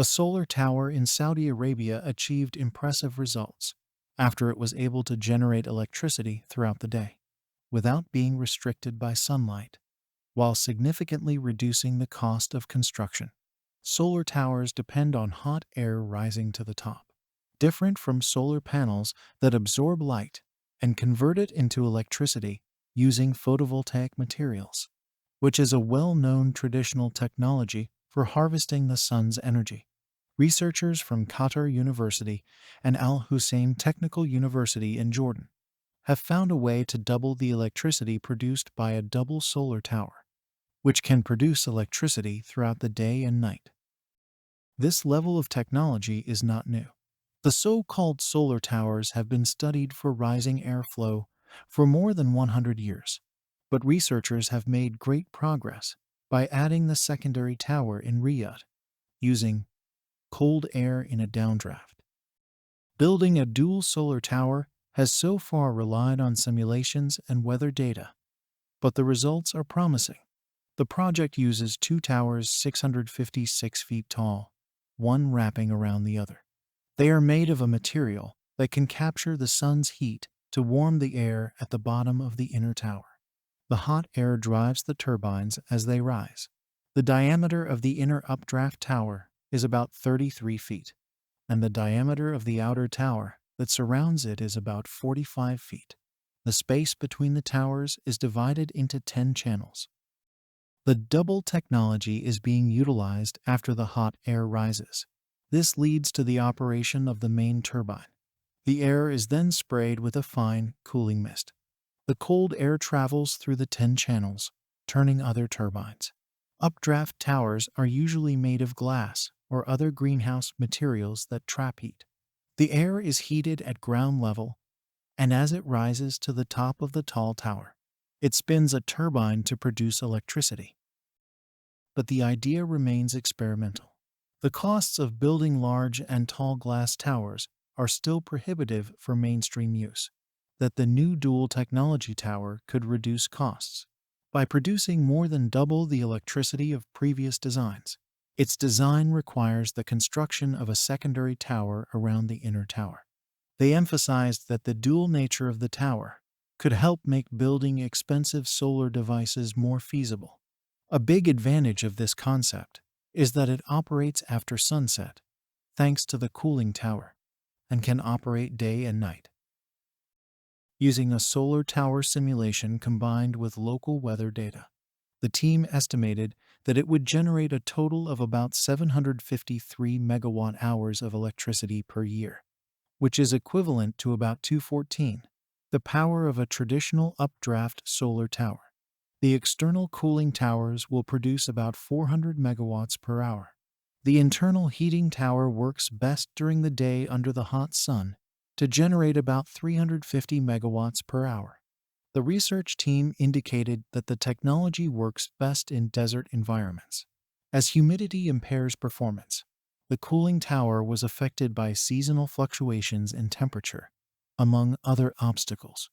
A solar tower in Saudi Arabia achieved impressive results after it was able to generate electricity throughout the day without being restricted by sunlight, while significantly reducing the cost of construction. Solar towers depend on hot air rising to the top, different from solar panels that absorb light and convert it into electricity using photovoltaic materials, which is a well-known traditional technology for harvesting the sun's energy. Researchers from Qatar University and Al-Hussein Technical University in Jordan have found a way to double the electricity produced by a double solar tower, which can produce electricity throughout the day and night. This level of technology is not new. The so-called solar towers have been studied for rising airflow for more than 100 years, but researchers have made great progress by adding the secondary tower in Riyadh, using cold air in a downdraft. Building a dual solar tower has so far relied on simulations and weather data, but the results are promising. The project uses two towers 656 feet tall, one wrapping around the other. They are made of a material that can capture the sun's heat to warm the air at the bottom of the inner tower. The hot air drives the turbines as they rise. The diameter of the inner updraft tower is about 33 feet, and the diameter of the outer tower that surrounds it is about 45 feet. The space between the towers is divided into 10 channels. The double technology is being utilized after the hot air rises. This leads to the operation of the main turbine. The air is then sprayed with a fine, cooling mist. The cold air travels through the 10 channels, turning other turbines. Updraft towers are usually made of glass or other greenhouse materials that trap heat. The air is heated at ground level, and as it rises to the top of the tall tower, it spins a turbine to produce electricity. But the idea remains experimental. The costs of building large and tall glass towers are still prohibitive for mainstream use. That the new dual technology tower could reduce costs by producing more than double the electricity of previous designs. Its design requires the construction of a secondary tower around the inner tower. They emphasized that the dual nature of the tower could help make building expensive solar devices more feasible. A big advantage of this concept is that it operates after sunset, thanks to the cooling tower, and can operate day and night. Using a solar tower simulation combined with local weather data, the team estimated that it would generate a total of about 753 megawatt-hours of electricity per year, which is equivalent to about 214, the power of a traditional updraft solar tower. The external cooling towers will produce about 400 megawatts per hour. The internal heating tower works best during the day under the hot sun to generate about 350 megawatts per hour. The research team indicated that the technology works best in desert environments, as humidity impairs performance. The cooling tower was affected by seasonal fluctuations in temperature, among other obstacles.